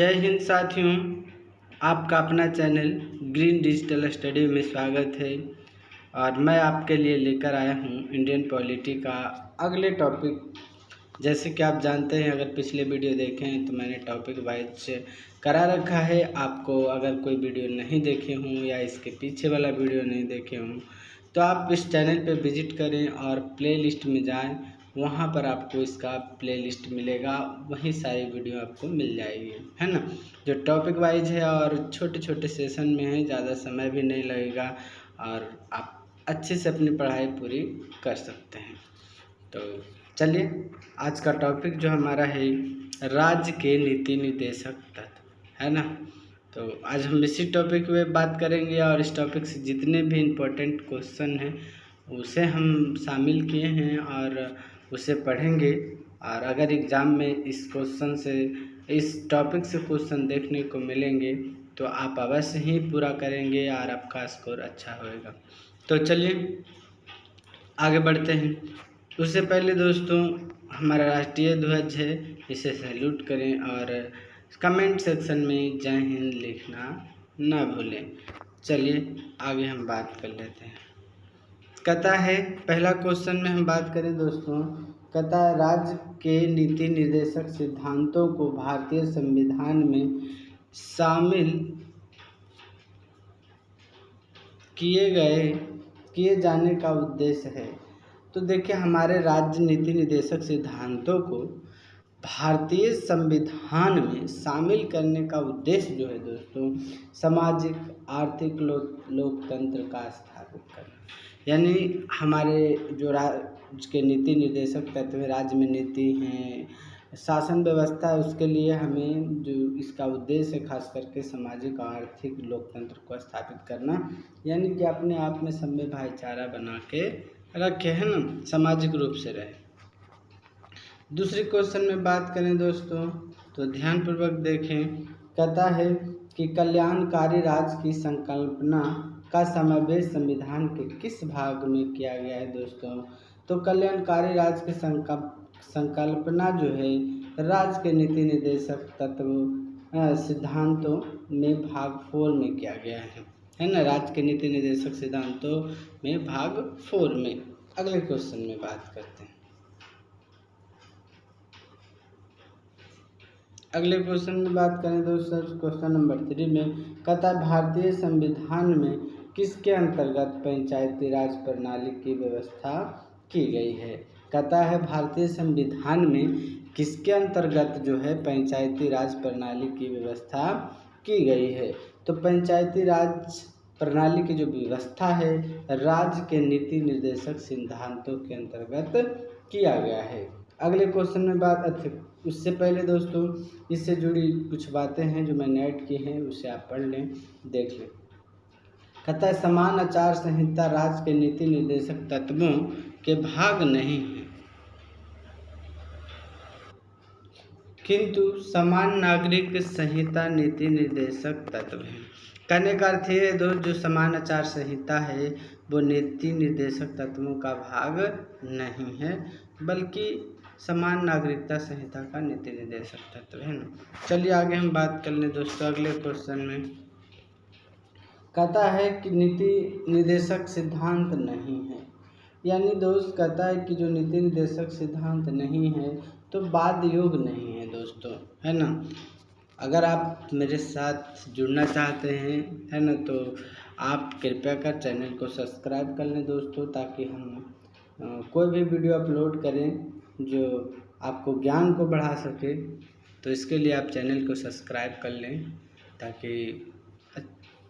जय हिंद साथियों, आपका अपना चैनल ग्रीन डिजिटल स्टडी में स्वागत है। और मैं आपके लिए लेकर आया हूँ इंडियन पॉलिटी का अगले टॉपिक। जैसे कि आप जानते हैं, अगर पिछले वीडियो देखे हैं तो मैंने टॉपिक वाइज करा रखा है। आपको अगर कोई वीडियो नहीं देखे हों या इसके पीछे वाला वीडियो नहीं देखे हों तो आप इस चैनल पर विजिट करें और प्लेलिस्ट में जाएं। वहाँ पर आपको इसका प्लेलिस्ट मिलेगा, वहीं सारी वीडियो आपको मिल जाएगी, है ना। जो टॉपिक वाइज है और छोटे छोटे सेशन में है, ज़्यादा समय भी नहीं लगेगा और आप अच्छे से अपनी पढ़ाई पूरी कर सकते हैं। तो चलिए, आज का टॉपिक जो हमारा है राज्य के नीति निर्देशक तत्व, है ना। तो आज हम इसी टॉपिक पे बात करेंगे और इस टॉपिक से जितने भी इम्पोर्टेंट क्वेश्चन हैं उसे हम शामिल किए हैं और उसे पढ़ेंगे। और अगर एग्ज़ाम में इस क्वेश्चन से, इस टॉपिक से क्वेश्चन देखने को मिलेंगे तो आप अवश्य ही पूरा करेंगे और आपका स्कोर अच्छा होएगा। तो चलिए आगे बढ़ते हैं। उससे पहले दोस्तों, हमारा राष्ट्रीय ध्वज है, इसे सैल्यूट करें और कमेंट सेक्शन में जय हिंद लिखना ना भूलें। चलिए आगे हम बात कर लेते हैं। कहता है, पहला क्वेश्चन में हम बात करें दोस्तों, कहता है राज्य के नीति निर्देशक सिद्धांतों को भारतीय संविधान में शामिल किए जाने का उद्देश्य है। तो देखिए, हमारे राज्य नीति निर्देशक सिद्धांतों को भारतीय संविधान में शामिल करने का उद्देश्य जो है दोस्तों, सामाजिक आर्थिक लोकतंत्र का स्थापित करना। यानी हमारे जो राज्य के नीति निर्देशक तत्व है, राज्य में नीति हैं, शासन व्यवस्था है, उसके लिए हमें जो इसका उद्देश्य है खास करके सामाजिक और आर्थिक लोकतंत्र को स्थापित करना। यानी कि अपने आप में सब में भाईचारा बना के रखे, है ना, सामाजिक रूप से रहे। दूसरी क्वेश्चन में बात करें दोस्तों तो ध्यानपूर्वक देखें। कहता है कि कल्याणकारी राज्य की संकल्पना का समावेश संविधान के किस भाग में किया गया है दोस्तों। तो कल्याणकारी राज्य की संकल्पना जो है राज्य के नीति निर्देशक तत्व सिद्धांतों में भाग 4 में किया गया है ना। राज्य के नीति निर्देशक सिद्धांतों में भाग 4 में। अगले क्वेश्चन में बात करते हैं। अगले क्वेश्चन में बात करें दोस्तों, क्वेश्चन नंबर 3 में कहता है भारतीय संविधान में किसके अंतर्गत पंचायती राज प्रणाली की व्यवस्था की गई है। कहता है भारतीय संविधान में किसके अंतर्गत जो है पंचायती राज प्रणाली की व्यवस्था की गई है। तो पंचायती राज प्रणाली की जो व्यवस्था है राज्य के नीति निर्देशक सिद्धांतों के अंतर्गत किया गया है। अगले क्वेश्चन में बात, उससे पहले दोस्तों इससे जुड़ी कुछ बातें हैं जो मैंने ऐड की हैं, उसे आप पढ़ लें, देख लें। कहता है समान आचार संहिता राज्य के नीति निर्देशक तत्वों के भाग नहीं है, किंतु समान नागरिक संहिता नीति निर्देशक तत्व है। कहने का अर्थ है दोस्त, जो समान आचार संहिता है वो नीति निर्देशक तत्वों का भाग नहीं है, बल्कि समान नागरिकता संहिता का नीति निर्देशक तत्व है ना। चलिए आगे हम बात कर लें दोस्तों। अगले क्वेश्चन में कहता है कि नीति निर्देशक सिद्धांत नहीं है। यानी दोस्त कहता है कि जो नीति निर्देशक सिद्धांत नहीं है तो बाध्य योग नहीं है दोस्तों, है ना। अगर आप मेरे साथ जुड़ना चाहते हैं, है ना, तो आप कृपया कर चैनल को सब्सक्राइब कर लें दोस्तों, ताकि हम कोई भी वीडियो अपलोड करें जो आपको ज्ञान को बढ़ा सके। तो इसके लिए आप चैनल को सब्सक्राइब कर लें ताकि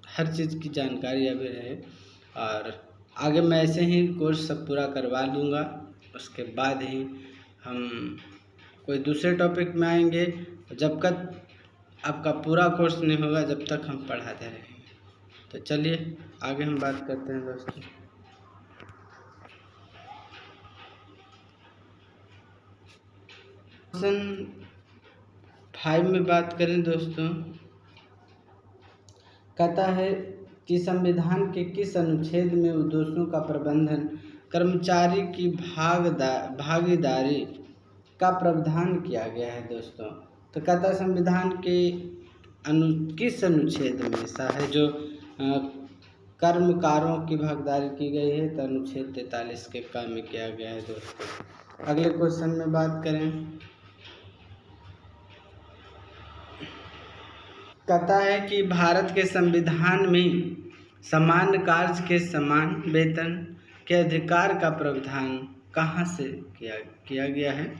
हर चीज़ की जानकारी अभी रहे। और आगे मैं ऐसे ही कोर्स सब पूरा करवा दूँगा, उसके बाद ही हम कोई दूसरे टॉपिक में आएंगे। जब तक आपका पूरा कोर्स नहीं होगा जब तक हम पढ़ाते रहेंगे। तो चलिए आगे हम बात करते हैं दोस्तों। क्वेश्चन 5 में बात करें दोस्तों, कहता है कि संविधान के किस अनुच्छेद में उद्देश्यों का प्रबंधन कर्मचारी की भागीदारी का प्रावधान किया गया है दोस्तों। तो कहता है संविधान के किस अनुच्छेद में ऐसा है जो कर्मकारों की भागीदारी की गई है, तो अनुच्छेद 43 के क में किया गया है दोस्तों। अगले क्वेश्चन में बात करें, कहता है कि भारत के संविधान में समान कार्य के समान वेतन के अधिकार का प्रावधान कहाँ से किया गया है।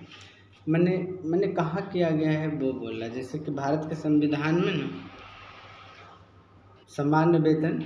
मैंने कहाँ किया गया है वो बोला, जैसे कि भारत के संविधान में ना सामान्य वेतन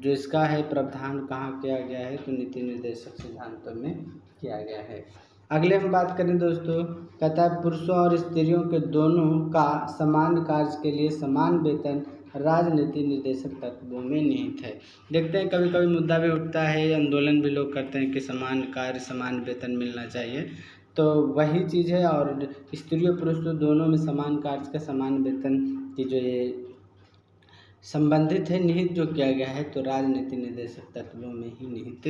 जो इसका है प्रावधान कहाँ किया गया है, तो नीति निर्देशक सिद्धांतों में किया गया है। अगले हम बात करें दोस्तों, कहता है पुरुषों और स्त्रियों के दोनों का समान कार्य के लिए समान वेतन राजनीति निर्देशक तत्वों में निहित है। देखते हैं कभी कभी मुद्दा भी उठता है, आंदोलन भी लोग करते हैं कि समान कार्य समान वेतन मिलना चाहिए, तो वही चीज़ है। और स्त्रियों पुरुषों दोनों में समान कार्य का समान वेतन की जो ये संबंधित है, निहित जो किया गया है, तो राजनीति निर्देशक तत्वों में ही निहित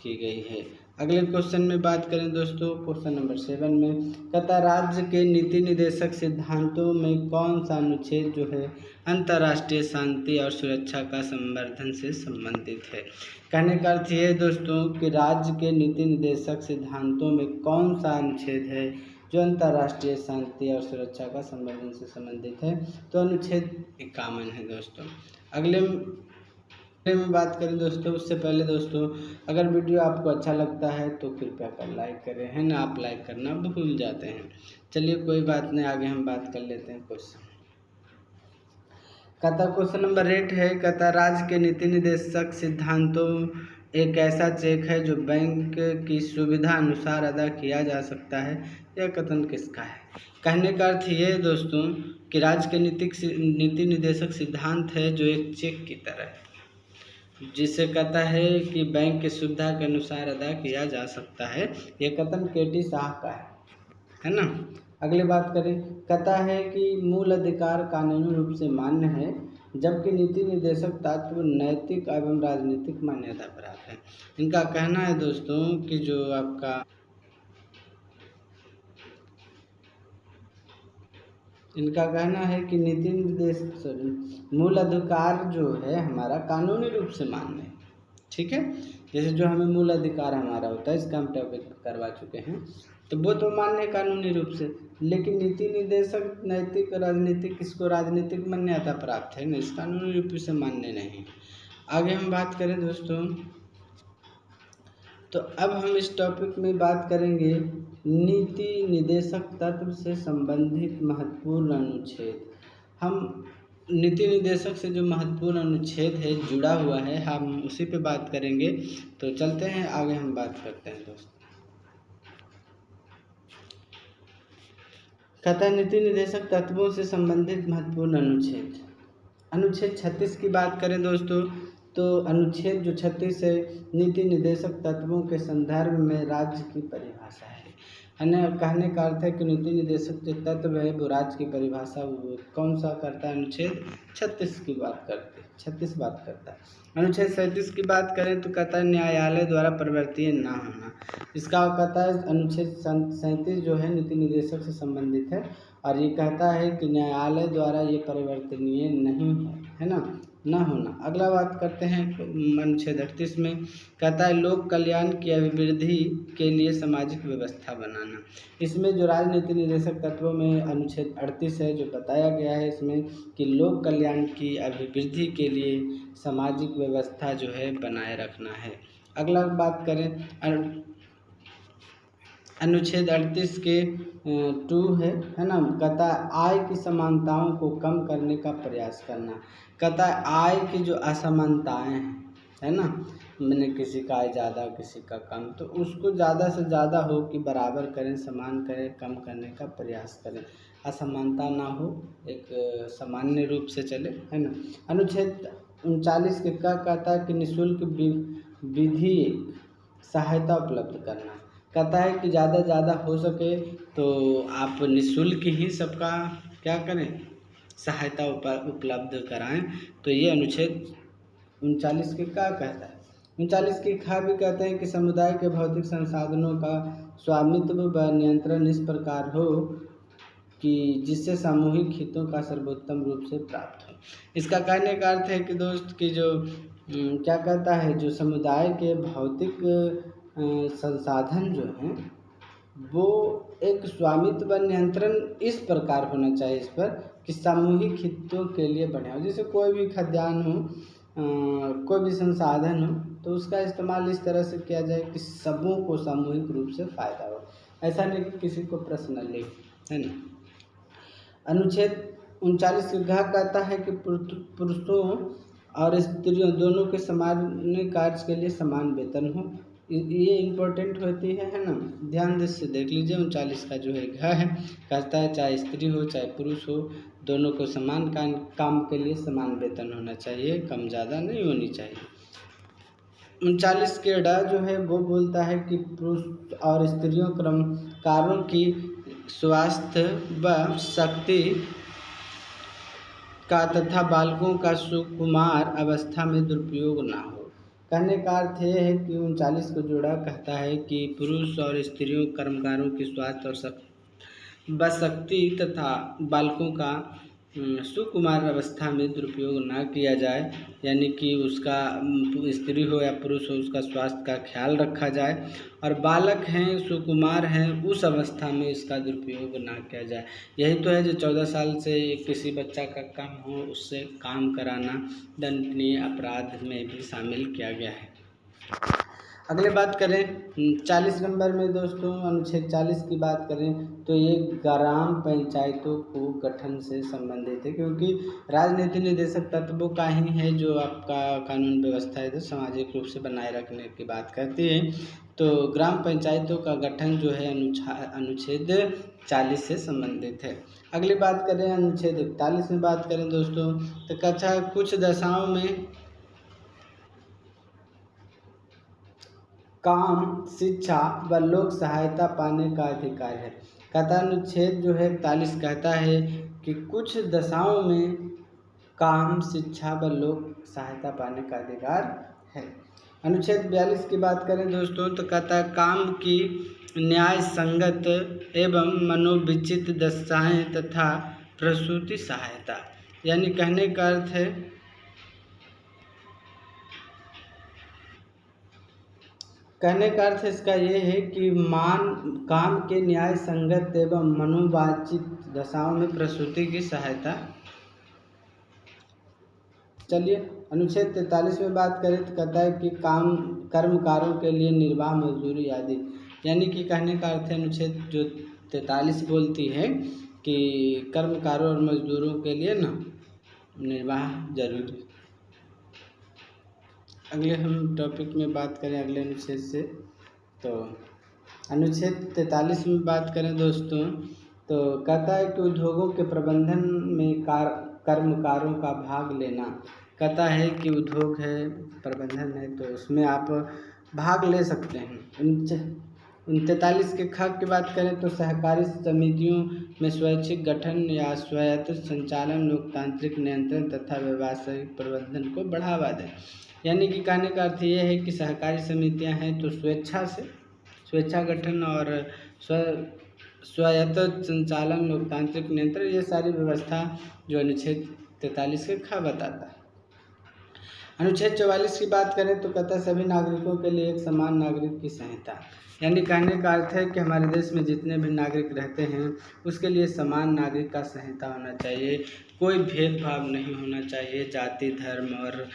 की गई है। अगले क्वेश्चन में बात करें दोस्तों, क्वेश्चन नंबर 7 में कहता है राज्य के नीति निर्देशक सिद्धांतों में कौन सा अनुच्छेद जो है अंतर्राष्ट्रीय शांति और सुरक्षा का संवर्धन से संबंधित है। कहने का अर्थ ये है दोस्तों कि राज्य के नीति निर्देशक सिद्धांतों में कौन सा अनुच्छेद है जो अंतर्राष्ट्रीय शांति और सुरक्षा का संवर्धन से संबंधित है, तो अनुच्छेद 51 है दोस्तों। अगले में बात करें दोस्तों, उससे पहले दोस्तों अगर वीडियो आपको अच्छा लगता है तो कृपया कर लाइक करें, है ना, आप लाइक करना भूल जाते हैं। चलिए कोई बात नहीं, आगे हम बात कर लेते हैं क्वेश्चन। कहता क्वेश्चन नंबर 8 है, कहता राज्य के नीति निर्देशक सिद्धांतों एक ऐसा चेक है जो बैंक की सुविधा अनुसार अदा किया जा सकता है, यह कथन किसका है। कहने का अर्थ ये है दोस्तों कि राज्य के नीति निर्देशक सिद्धांत है जो एक चेक की तरह है, जिसे कहता है कि बैंक की सुविधा के अनुसार अदा किया जा सकता है, यह कथन केटी शाह का है ना। अगली बात करें, कहता है कि मूल अधिकार कानूनी रूप से मान्य है जबकि नीति निर्देशक तत्व नैतिक एवं राजनीतिक मान्यता प्राप्त है। इनका कहना है दोस्तों कि जो आपका इनका कहना है कि नीति निर्देशक मूल अधिकार जो है हमारा कानूनी रूप से मान्य है, ठीक है। जैसे जो हमें मूल अधिकार हमारा होता है, इसका हम टॉपिक करवा चुके हैं, तो वो तो मान्य है कानूनी रूप से, लेकिन नीति निर्देशक नैतिक राजनीतिक इसको राजनीतिक मान्यता प्राप्त है, इस कानूनी रूप से मान्य नहीं। आगे हम बात करें दोस्तों, तो अब हम इस टॉपिक में बात करेंगे नीति निर्देशक तत्व से संबंधित महत्वपूर्ण अनुच्छेद। हम नीति निर्देशक से जो महत्वपूर्ण अनुच्छेद है जुड़ा हुआ है, हम उसी पे बात करेंगे। तो चलते हैं आगे, हम बात करते हैं दोस्तों। कहता है नीति निर्देशक तत्वों से संबंधित महत्वपूर्ण अनुच्छेद। अनुच्छेद 36 की बात करें दोस्तों, तो अनुच्छेद जो 36 है नीति निर्देशक तत्वों के संदर्भ में राज्य की परिभाषा है। कहने का अर्थ है कि नीति निर्देशक जो तत्व है वो राज्य की परिभाषा वो कौन सा करता है, अनुच्छेद 36 की बात करते हैं, 36 बात करता है। अनुच्छेद 37 की बात करें तो कहता है न्यायालय द्वारा परिवर्तनीय ना होना। इसका कहता है अनुच्छेद 37 जो है नीति निर्देशक से संबंधित है और ये कहता है कि न्यायालय द्वारा ये परिवर्तनीय नहीं है ना, ना होना। अगला बात करते हैं अनुच्छेद 38 में, कहता है लोक कल्याण की अभिवृद्धि के लिए सामाजिक व्यवस्था बनाना। इसमें जो राजनीति निर्देशक तत्वों में अनुच्छेद 38 है जो बताया गया है इसमें कि लोक कल्याण की अभिवृद्धि के लिए सामाजिक व्यवस्था जो है बनाए रखना है। अगला बात करें अनुच्छेद 38 के 2 है ना, कहता है आय की समानताओं को कम करने का प्रयास करना। कहता है आय की जो असमानताएं हैं, है ना, मैंने किसी का आय ज़्यादा किसी का कम, तो उसको ज़्यादा से ज़्यादा हो कि बराबर करें, समान करें, कम करने का प्रयास करें, असमानता ना हो, एक सामान्य रूप से चले, है ना। अनुच्छेद 39 के क्या कहता है कि निःशुल्क विधिक सहायता उपलब्ध करना। कहता है कि ज़्यादा हो सके तो आप निःशुल्क ही सबका क्या करें, सहायता उपलब्ध कराएं। तो ये अनुच्छेद 39 के क्या कहता है। 39 के खा भी कहते हैं कि समुदाय के भौतिक संसाधनों का स्वामित्व व नियंत्रण इस प्रकार हो कि जिससे सामूहिक हितों का सर्वोत्तम रूप से प्राप्त हो। इसका कहने का अर्थ है कि दोस्त कि जो क्या कहता है, जो समुदाय के भौतिक संसाधन जो हैं वो एक स्वामित्व व नियंत्रण इस प्रकार होना चाहिए इस पर कि सामूहिक हितों के लिए बने हो। जैसे कोई भी खाद्यान्न हो, कोई भी संसाधन हो, तो उसका इस्तेमाल इस तरह से किया जाए कि सबों को सामूहिक रूप से फ़ायदा हो, ऐसा नहीं कि किसी को पर्सनली, है ना। अनुच्छेद 39 का कहता है कि पुरुषों और स्त्रियों दोनों के समान कार्य के लिए समान वेतन हो। ये इम्पोर्टेंट होती है ना, ध्यान से देख लीजिए। 39 का जो है कहता है चाहे स्त्री हो चाहे पुरुष हो, दोनों को समान काम के लिए समान वेतन होना चाहिए, कम ज़्यादा नहीं होनी चाहिए। 39 के ड जो है वो बोलता है कि पुरुष और स्त्रियों कर्मकारों की स्वास्थ्य व शक्ति का तथा बालकों का सुकुमार अवस्था में दुरुपयोग ना हो। कहने का अर्थ यह है कि 39 को जोड़ा कहता है कि पुरुष और स्त्रियों कर्मकारों की स्वास्थ्य और शक्ति तथा बालकों का सुकुमार अवस्था में दुरुपयोग ना किया जाए, यानी कि उसका स्त्री हो या पुरुष हो उसका स्वास्थ्य का ख्याल रखा जाए, और बालक हैं सुकुमार हैं उस अवस्था में इसका दुरुपयोग ना किया जाए। यही तो है जो 14 साल से किसी बच्चा का कम हो उससे काम कराना दंडनीय अपराध में भी शामिल किया गया है। अगले बात करें 40 नंबर में दोस्तों, अनुच्छेद 40 की बात करें तो ये ग्राम पंचायतों को गठन से संबंधित है, क्योंकि राजनीति निदेशक तत्वों का ही है जो आपका कानून व्यवस्था है तो सामाजिक रूप से बनाए रखने की बात करती है। तो ग्राम पंचायतों का गठन जो है अनुच्छेद 40 से संबंधित है। अगली बात करें अनुच्छेद 41 में बात करें दोस्तों, तो कक्षा कुछ दशाओं में काम, शिक्षा व लोक सहायता पाने का अधिकार है। कहता अनुच्छेद जो है 41 कहता है कि कुछ दशाओं में काम, शिक्षा व लोक सहायता पाने का अधिकार है। अनुच्छेद 42 की बात करें दोस्तों तो कहता है काम की न्याय संगत एवं मनोविचित दशाएं तथा प्रसूति सहायता, यानी कहने का अर्थ है इसका ये है कि काम के न्याय संगत एवं मनोवांछित दशाओं में प्रसूति की सहायता। चलिए अनुच्छेद 43 में बात करें तो कहता है कि कर्मकारों के लिए निर्वाह मजदूरी आदि, यानी कि कहने का अर्थ है अनुच्छेद जो 43 बोलती है कि कर्मकारों और मजदूरों के लिए ना निर्वाह जरूरी। अगले हम टॉपिक में बात करें अगले अनुच्छेद से, तो अनुच्छेद 43 में बात करें दोस्तों तो कहता है कि उद्योगों के प्रबंधन में कर्मकारों का भाग लेना। कहता है कि उद्योग है, प्रबंधन है, तो उसमें आप भाग ले सकते हैं। 43 के ख की बात करें तो सहकारी समितियों में स्वैच्छिक गठन या स्वायत्त संचालन, लोकतांत्रिक नियंत्रण तथा व्यावसायिक प्रबंधन को बढ़ावा दें। यानी कि कहने का अर्थ ये है कि सहकारी समितियां हैं तो स्वेच्छा गठन और स्वायत्त संचालन, लोकतांत्रिक नियंत्रण, ये सारी व्यवस्था जो अनुच्छेद 43 के ख बताता है। अनुच्छेद 44 की बात करें तो कहता है सभी नागरिकों के लिए एक समान नागरिक की संहिता, यानी कहने का अर्थ है कि हमारे देश में जितने भी नागरिक रहते हैं उसके लिए समान नागरिक का संहिता होना चाहिए, कोई भेदभाव नहीं होना चाहिए, जाति, धर्म और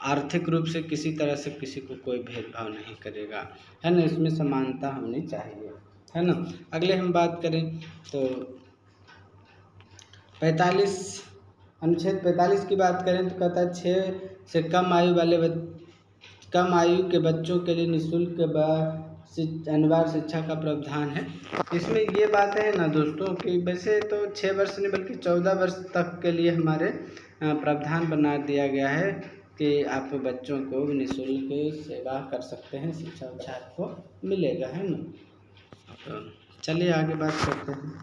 आर्थिक रूप से किसी तरह से किसी को कोई भेदभाव नहीं करेगा, है ना, इसमें समानता होनी चाहिए, है ना। अगले हम बात करें तो 45 अनुच्छेद 45 की बात करें तो कहता है 6 से कम आयु के बच्चों के लिए निःशुल्क व अनिवार्य शिक्षा का प्रावधान है। इसमें ये बातें हैं ना दोस्तों कि वैसे तो 6 वर्ष नहीं बल्कि 14 वर्ष तक के लिए हमारे प्रावधान बना दिया गया है कि आप बच्चों को निःशुल्क सेवा कर सकते हैं, शिक्षा उच्छा आपको मिलेगा, है ना। तो चलिए आगे बात करते हैं।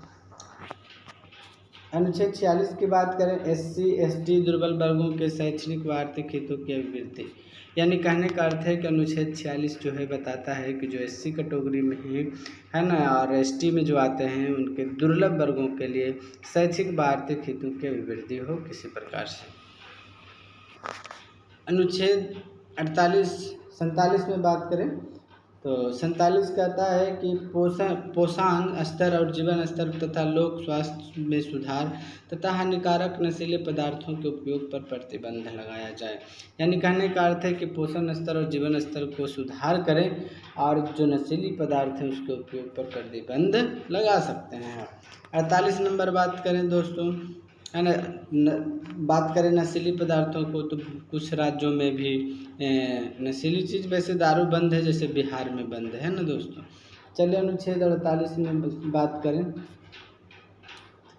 अनुच्छेद 46 की बात करें, SC ST दुर्बल वर्गों के शैक्षणिक व आर्थिक हितों की अभिवृद्धि, यानी कहने का अर्थ है कि अनुच्छेद 46 जो है बताता है कि जो SC कैटेगरी में है ना, और ST में जो आते हैं उनके दुर्लभ वर्गों के लिए शैक्षिक व आर्थिक हितों की अभिवृद्धि हो किसी प्रकार से। अनुच्छेद 47 में बात करें तो 47 कहता है कि पोषण स्तर और जीवन स्तर तथा लोक स्वास्थ्य में सुधार तथा हानिकारक नशीले पदार्थों के उपयोग पर प्रतिबंध लगाया जाए, यानी कहने का अर्थ है कि पोषण स्तर और जीवन स्तर को सुधार करें और जो नशीली पदार्थ हैं उसके उपयोग पर प्रतिबंध लगा सकते हैं। 48 नंबर बात करें दोस्तों, है ना, बात करें नशीली पदार्थों को तो कुछ राज्यों में भी नशीली चीज़, वैसे दारू बंद है, जैसे बिहार में बंद है ना दोस्तों। चलिए अनुच्छेद 48 में बात करें,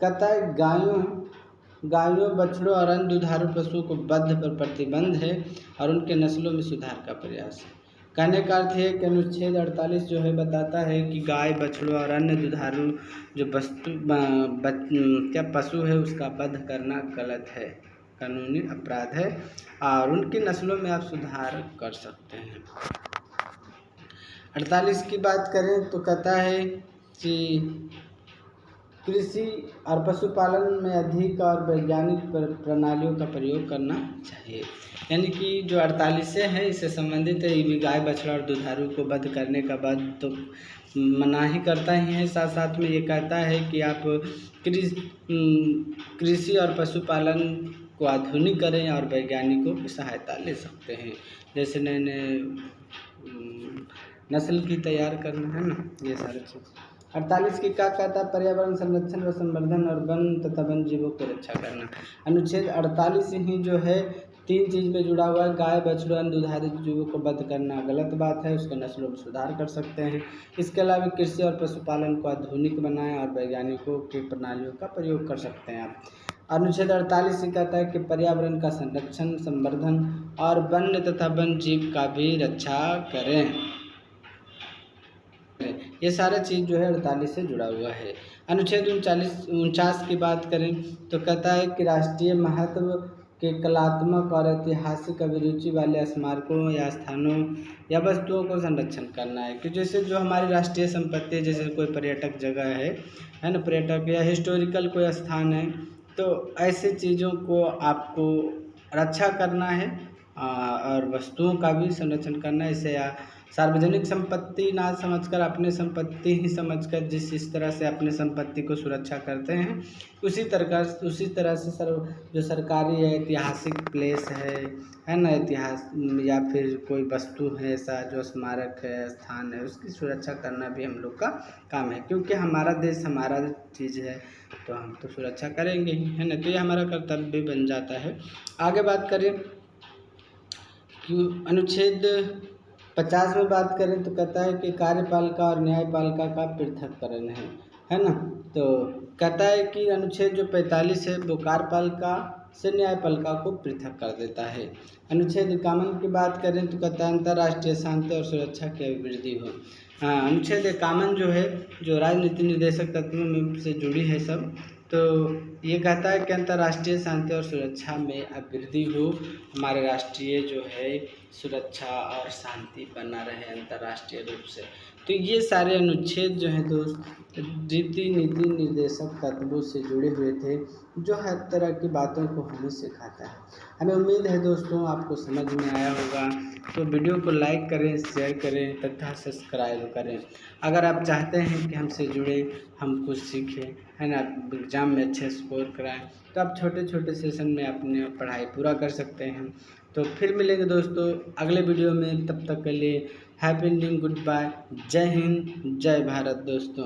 कहता है गायों बछड़ों और अन्य दुधारू पशुओं को वध पर प्रतिबंध है और उनके नस्लों में सुधार का प्रयास है। कहने का अर्थ है कि अनुच्छेद 48 जो है बताता है कि गाय बछड़ों और अन्य दुधारू जो पशु है उसका वध करना गलत है, कानूनी अपराध है और उनकी नस्लों में आप सुधार कर सकते हैं। 48 की बात करें तो कहता है कि कृषि और पशुपालन में अधिक और वैज्ञानिक प्रणालियों का प्रयोग करना चाहिए, यानी कि जो 48 है इससे संबंधित है, ये गाय बछड़ा और दुधारू को वध करने का बाद तो मना ही करता ही है, साथ साथ में ये कहता है कि आप कृषि और पशुपालन को आधुनिक करें और वैज्ञानिकों की सहायता ले सकते हैं, जैसे नए नए नस्ल की तैयार करना है ना, ये सारी चीज़। 48 की क्या कहता है, पर्यावरण संरक्षण व संवर्धन और वन तथा वन जीवों की रक्षा करना। अनुच्छेद 48 ही जो है 3 चीज़ में जुड़ा हुआ है, गाय बछड़ों अन्य दुधारू जीवों को वध करना गलत बात है, उसके नस्लों में सुधार कर सकते हैं। इसके अलावा कृषि और पशुपालन को आधुनिक बनाएं और वैज्ञानिकों की प्रणालियों का प्रयोग कर सकते हैं आप। अनुच्छेद 48 ही कहता है कि पर्यावरण का संरक्षण संवर्धन और वन्य तथा वन जीव का भी रक्षा करें। ये सारा चीज़ जो है 48 से जुड़ा हुआ है। अनुच्छेद 49 की बात करें तो कहता है कि राष्ट्रीय महत्व के कलात्मक और ऐतिहासिक अभिरुचि वाले स्मारकों या स्थानों या वस्तुओं को संरक्षण करना है, कि जैसे जो हमारी राष्ट्रीय संपत्ति, जैसे कोई पर्यटक जगह है ना, पर्यटक या हिस्टोरिकल कोई स्थान है, तो ऐसे चीज़ों को आपको रक्षा करना है और वस्तुओं का भी संरक्षण करना है। इसे या सार्वजनिक संपत्ति ना समझकर अपने संपत्ति ही समझकर इस तरह से अपने संपत्ति को सुरक्षा करते हैं, उसी तरह से जो सरकारी है, ऐतिहासिक प्लेस है ना, इतिहास या फिर कोई वस्तु है ऐसा जो स्मारक है, स्थान है, उसकी सुरक्षा करना भी हम लोग का काम है, क्योंकि हमारा देश हमारा चीज़ है तो हम तो सुरक्षा करेंगे ही, है ना, तो ये हमारा कर्तव्य बन जाता है। आगे बात करें कि अनुच्छेद 50 में बात करें तो कहता है कि कार्यपालिका और न्यायपालिका का पृथक्करण है ना, तो कहता है कि अनुच्छेद जो 45 है वो कार्यपालिका से न्यायपालिका को पृथक कर देता है। अनुच्छेद 51 की बात करें तो कहता है अंतर्राष्ट्रीय शांति और सुरक्षा की अभिवृद्धि हो। अनुच्छेद 51 जो है जो राजनीति निर्देशक तत्वों में से जुड़ी है सब, तो ये कहता है कि अंतर्राष्ट्रीय शांति और सुरक्षा में अभिवृद्धि हो, हमारे राष्ट्रीय जो है सुरक्षा और शांति बना रहे अंतर्राष्ट्रीय रूप से। तो ये सारे अनुच्छेद जो हैं दोस्त नीति निर्देशक तत्वों से जुड़े हुए थे, जो हर तरह की बातों को हमें सिखाता है। हमें उम्मीद है दोस्तों आपको समझ में आया होगा, तो वीडियो को लाइक करें, शेयर करें तथा सब्सक्राइब करें। अगर आप चाहते हैं कि हमसे जुड़े, हम कुछ सीखें, है ना, एग्ज़ाम में अच्छे स्कोर कराएं, तो आप छोटे छोटे सेशन में अपने पढ़ाई पूरा कर सकते हैं। तो फिर मिलेंगे दोस्तों अगले वीडियो में, तब तक के लिए हैप्पी एंडिंग, गुड बाय, जय हिंद, जय भारत दोस्तों।